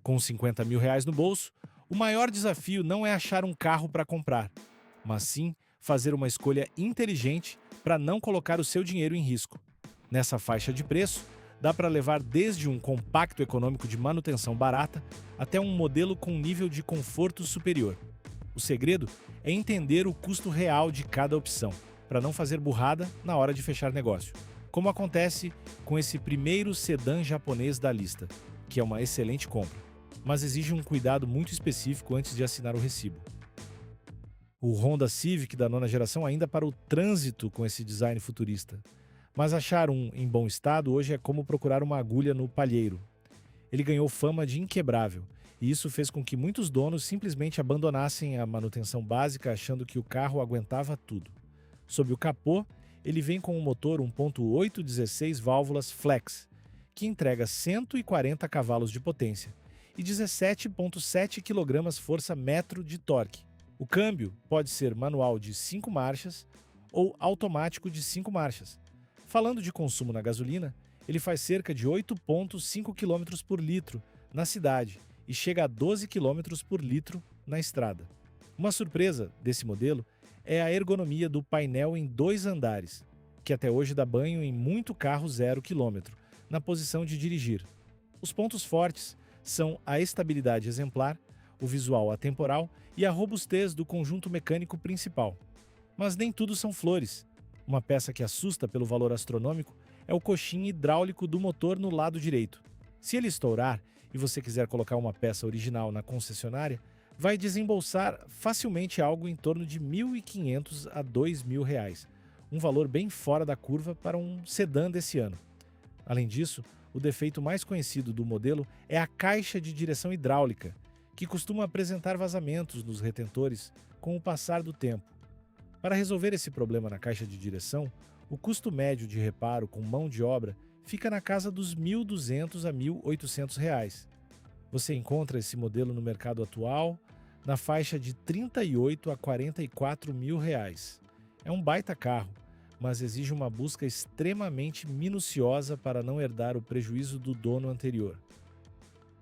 Com 50 mil reais no bolso, o maior desafio não é achar um carro para comprar, mas sim fazer uma escolha inteligente para não colocar o seu dinheiro em risco. Nessa faixa de preço, dá para levar desde um compacto econômico de manutenção barata até um modelo com nível de conforto superior. O segredo é entender o custo real de cada opção, para não fazer burrada na hora de fechar negócio, como acontece com esse primeiro sedã japonês da lista, que é uma excelente compra, mas exige um cuidado muito específico antes de assinar o recibo. O Honda Civic da nona geração ainda para o trânsito com esse design futurista, mas achar um em bom estado hoje é como procurar uma agulha no palheiro. Ele ganhou fama de inquebrável, e isso fez com que muitos donos simplesmente abandonassem a manutenção básica achando que o carro aguentava tudo. Sob o capô, ele vem com um motor 1.8 16 válvulas flex, que entrega 140 cavalos de potência e 17,7 kgfm de torque. O câmbio pode ser manual de 5 marchas ou automático de 5 marchas. Falando de consumo na gasolina, ele faz cerca de 8,5 km por litro na cidade e chega a 12 km por litro na estrada. Uma surpresa desse modelo é a ergonomia do painel em 2 andares, que até hoje dá banho em muito carro 0 km, na posição de dirigir. Os pontos fortes são a estabilidade exemplar, o visual atemporal e a robustez do conjunto mecânico principal. Mas nem tudo são flores. Uma peça que assusta pelo valor astronômico é o coxim hidráulico do motor no lado direito. Se ele estourar e você quiser colocar uma peça original na concessionária, vai desembolsar facilmente algo em torno de R$ 1.500 a R$ 2.000, um valor bem fora da curva para um sedã desse ano. Além disso, o defeito mais conhecido do modelo é a caixa de direção hidráulica, que costuma apresentar vazamentos nos retentores com o passar do tempo. Para resolver esse problema na caixa de direção, o custo médio de reparo com mão de obra fica na casa dos R$ 1.200 a R$ 1.800. Você encontra esse modelo no mercado atual na faixa de R$ 38 a R$ 44 mil. É um baita carro, mas exige uma busca extremamente minuciosa para não herdar o prejuízo do dono anterior.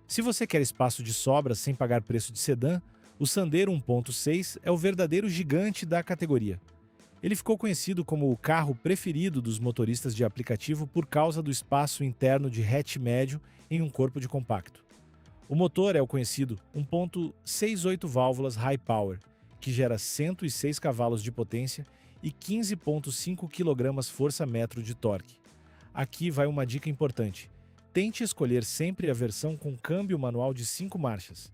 Se você quer espaço de sobra sem pagar preço de sedã, o Sandero 1.6 é o verdadeiro gigante da categoria. Ele ficou conhecido como o carro preferido dos motoristas de aplicativo por causa do espaço interno de hatch médio em um corpo de compacto. O motor é o conhecido 1.68 válvulas High Power, que gera 106 cavalos de potência e 15,5 kgfm de torque. Aqui vai uma dica importante. Tente escolher sempre a versão com câmbio manual de 5 marchas.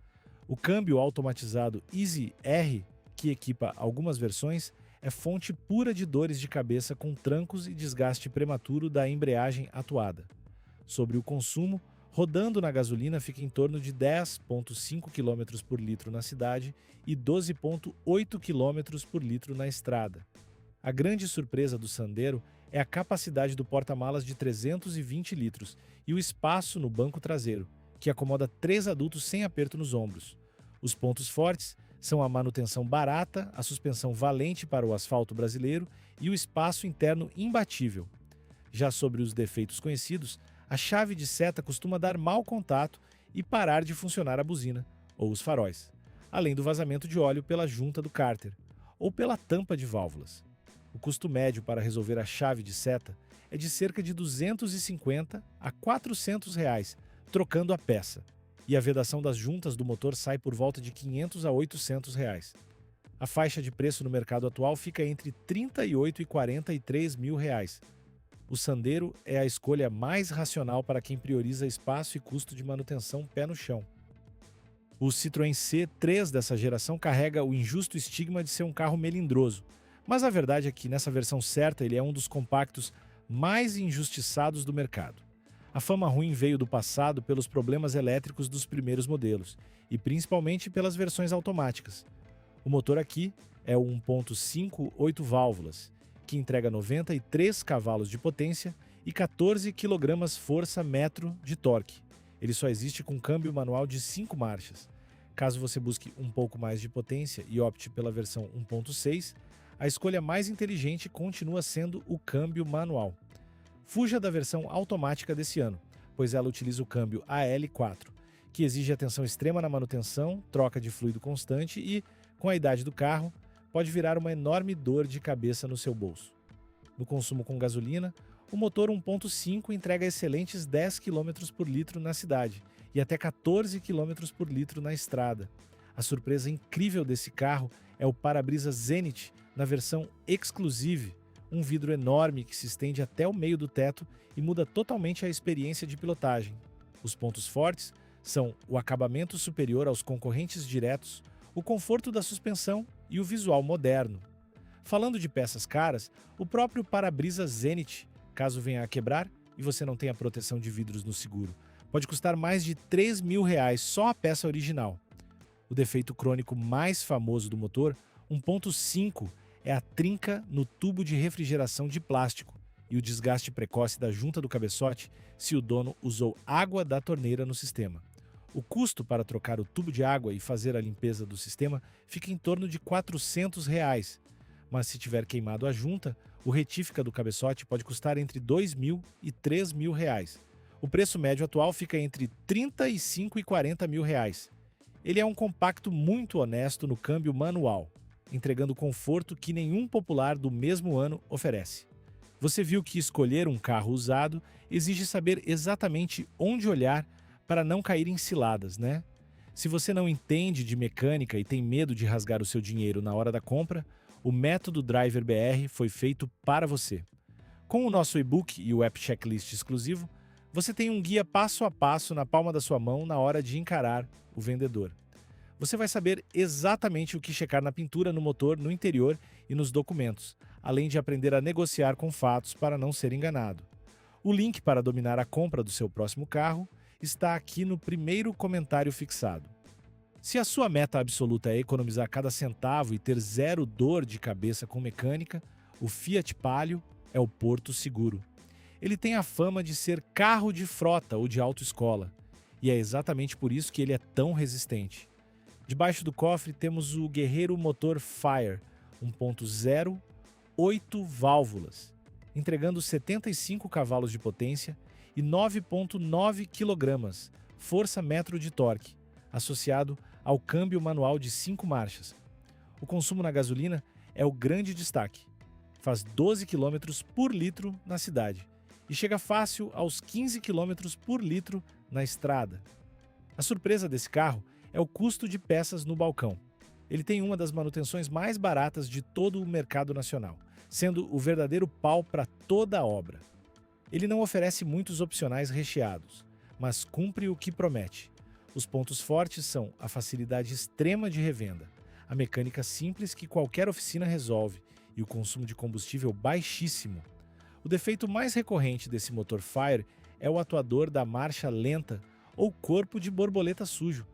O câmbio automatizado Easy R, que equipa algumas versões, é fonte pura de dores de cabeça com trancos e desgaste prematuro da embreagem atuada. Sobre o consumo, rodando na gasolina fica em torno de 10,5 km por litro na cidade e 12,8 km por litro na estrada. A grande surpresa do Sandero é a capacidade do porta-malas de 320 litros e o espaço no banco traseiro, que acomoda 3 adultos sem aperto nos ombros. Os pontos fortes são a manutenção barata, a suspensão valente para o asfalto brasileiro e o espaço interno imbatível. Já sobre os defeitos conhecidos, a chave de seta costuma dar mau contato e parar de funcionar a buzina, ou os faróis, além do vazamento de óleo pela junta do cárter, ou pela tampa de válvulas. O custo médio para resolver a chave de seta é de cerca de R$ 250 a R$ 400, trocando a peça, e a vedação das juntas do motor sai por volta de R$ 500 a R$ 800. A faixa de preço no mercado atual fica entre R$ 38 e R$ 43 mil. O Sandero é a escolha mais racional para quem prioriza espaço e custo de manutenção pé no chão. O Citroën C3 dessa geração carrega o injusto estigma de ser um carro melindroso, mas a verdade é que nessa versão certa ele é um dos compactos mais injustiçados do mercado. A fama ruim veio do passado pelos problemas elétricos dos primeiros modelos, e principalmente pelas versões automáticas. O motor aqui é o 1.5 8 válvulas, que entrega 93 cavalos de potência e 14 kgfm de torque. Ele só existe com câmbio manual de 5 marchas. Caso você busque um pouco mais de potência e opte pela versão 1.6, a escolha mais inteligente continua sendo o câmbio manual. Fuja da versão automática desse ano, pois ela utiliza o câmbio AL4, que exige atenção extrema na manutenção, troca de fluido constante e, com a idade do carro, pode virar uma enorme dor de cabeça no seu bolso. No consumo com gasolina, o motor 1.5 entrega excelentes 10 km por litro na cidade e até 14 km por litro na estrada. A surpresa incrível desse carro é o para-brisa Zenith na versão Exclusive, um vidro enorme que se estende até o meio do teto e muda totalmente a experiência de pilotagem. Os pontos fortes são o acabamento superior aos concorrentes diretos, o conforto da suspensão e o visual moderno. Falando de peças caras, o próprio para-brisa Zenith, caso venha a quebrar e você não tenha proteção de vidros no seguro, pode custar mais de R$ 3.000 só a peça original. O defeito crônico mais famoso do motor, 1.5, é a trinca no tubo de refrigeração de plástico e o desgaste precoce da junta do cabeçote se o dono usou água da torneira no sistema. O custo para trocar o tubo de água e fazer a limpeza do sistema fica em torno de R$ 400, mas se tiver queimado a junta, o retífica do cabeçote pode custar entre R$ 2.000 e R$ 3.000. O preço médio atual fica entre R$ 35 e R$ 40.000. Ele é um compacto muito honesto no câmbio manual, entregando conforto que nenhum popular do mesmo ano oferece. Você viu que escolher um carro usado exige saber exatamente onde olhar para não cair em ciladas, né? Se você não entende de mecânica e tem medo de rasgar o seu dinheiro na hora da compra, o método Driver BR foi feito para você. Com o nosso e-book e o app checklist exclusivo, você tem um guia passo a passo na palma da sua mão na hora de encarar o vendedor. Você vai saber exatamente o que checar na pintura, no motor, no interior e nos documentos, além de aprender a negociar com fatos para não ser enganado. O link para dominar a compra do seu próximo carro está aqui no primeiro comentário fixado. Se a sua meta absoluta é economizar cada centavo e ter zero dor de cabeça com mecânica, o Fiat Palio é o porto seguro. Ele tem a fama de ser carro de frota ou de autoescola, e é exatamente por isso que ele é tão resistente. Debaixo do cofre temos o guerreiro motor Fire 1.0, 8 válvulas, entregando 75 cavalos de potência e 9,9 kg, força metro de torque, associado ao câmbio manual de 5 marchas. O consumo na gasolina é o grande destaque. Faz 12 km por litro na cidade e chega fácil aos 15 km por litro na estrada. A surpresa desse carro é o custo de peças no balcão. Ele tem uma das manutenções mais baratas de todo o mercado nacional, sendo o verdadeiro pau para toda a obra. Ele não oferece muitos opcionais recheados, mas cumpre o que promete. Os pontos fortes são a facilidade extrema de revenda, a mecânica simples que qualquer oficina resolve e o consumo de combustível baixíssimo. O defeito mais recorrente desse motor Fire é o atuador da marcha lenta ou corpo de borboleta sujo,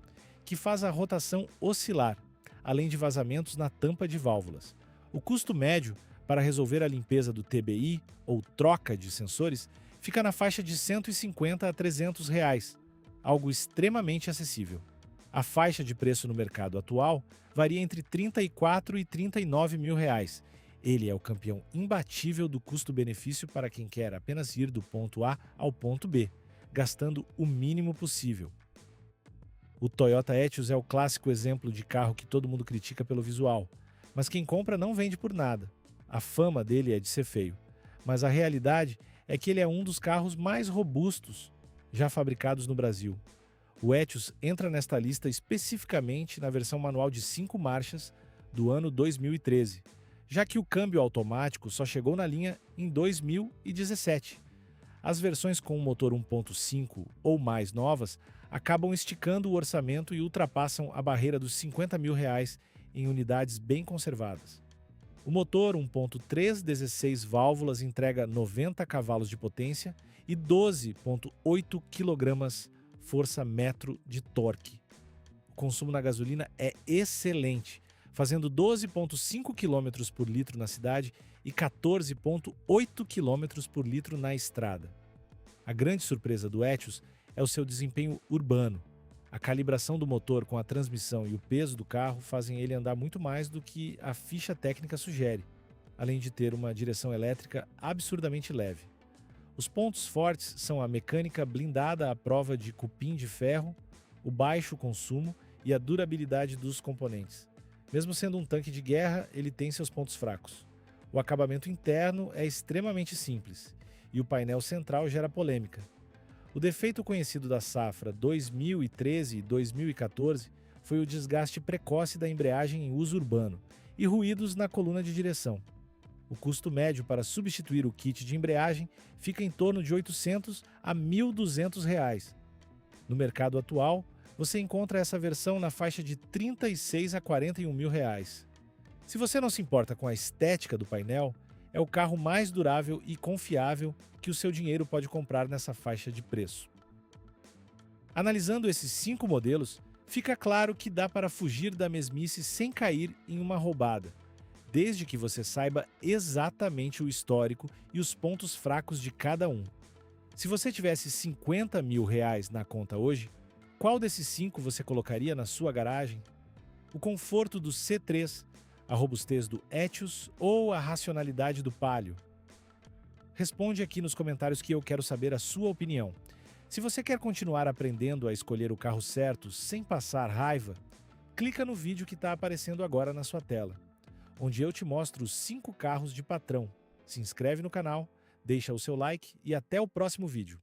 que faz a rotação oscilar, além de vazamentos na tampa de válvulas. O custo médio para resolver a limpeza do TBI, ou troca de sensores, fica na faixa de R$ 150 a R$ 300, algo extremamente acessível. A faixa de preço no mercado atual varia entre R$ 34 e R$ 39 mil. Ele é o campeão imbatível do custo-benefício para quem quer apenas ir do ponto A ao ponto B, gastando o mínimo possível. O Toyota Etios é o clássico exemplo de carro que todo mundo critica pelo visual, mas quem compra não vende por nada. A fama dele é de ser feio, mas a realidade é que ele é um dos carros mais robustos já fabricados no Brasil. O Etios entra nesta lista especificamente na versão manual de 5 marchas do ano 2013, já que o câmbio automático só chegou na linha em 2017. As versões com motor 1.5 ou mais novas acabam esticando o orçamento e ultrapassam a barreira dos R$ 50 mil em unidades bem conservadas. O motor 1.3 16 válvulas entrega 90 cavalos de potência e 12,8 kg força metro de torque. O consumo na gasolina é excelente, fazendo 12,5 km por litro na cidade e 14,8 km por litro na estrada. A grande surpresa do Etios é o seu desempenho urbano. A calibração do motor com a transmissão e o peso do carro fazem ele andar muito mais do que a ficha técnica sugere, além de ter uma direção elétrica absurdamente leve. Os pontos fortes são a mecânica blindada à prova de cupim de ferro, o baixo consumo e a durabilidade dos componentes. Mesmo sendo um tanque de guerra, ele tem seus pontos fracos. O acabamento interno é extremamente simples e o painel central gera polêmica. O defeito conhecido da safra 2013 e 2014 foi o desgaste precoce da embreagem em uso urbano e ruídos na coluna de direção. O custo médio para substituir o kit de embreagem fica em torno de R$ 800 a R$ 1.200. No mercado atual, você encontra essa versão na faixa de R$ 36 a R$ 41 mil. Se você não se importa com a estética do painel, é o carro mais durável e confiável que o seu dinheiro pode comprar nessa faixa de preço. Analisando esses 5 modelos, fica claro que dá para fugir da mesmice sem cair em uma roubada, desde que você saiba exatamente o histórico e os pontos fracos de cada um. Se você tivesse R$ 50 mil na conta hoje, qual desses 5 você colocaria na sua garagem? O conforto do C3, a robustez do Etios ou a racionalidade do Palio? Responde aqui nos comentários que eu quero saber a sua opinião. Se você quer continuar aprendendo a escolher o carro certo sem passar raiva, clica no vídeo que está aparecendo agora na sua tela, onde eu te mostro os 5 carros de patrão. Se inscreve no canal, deixa o seu like e até o próximo vídeo.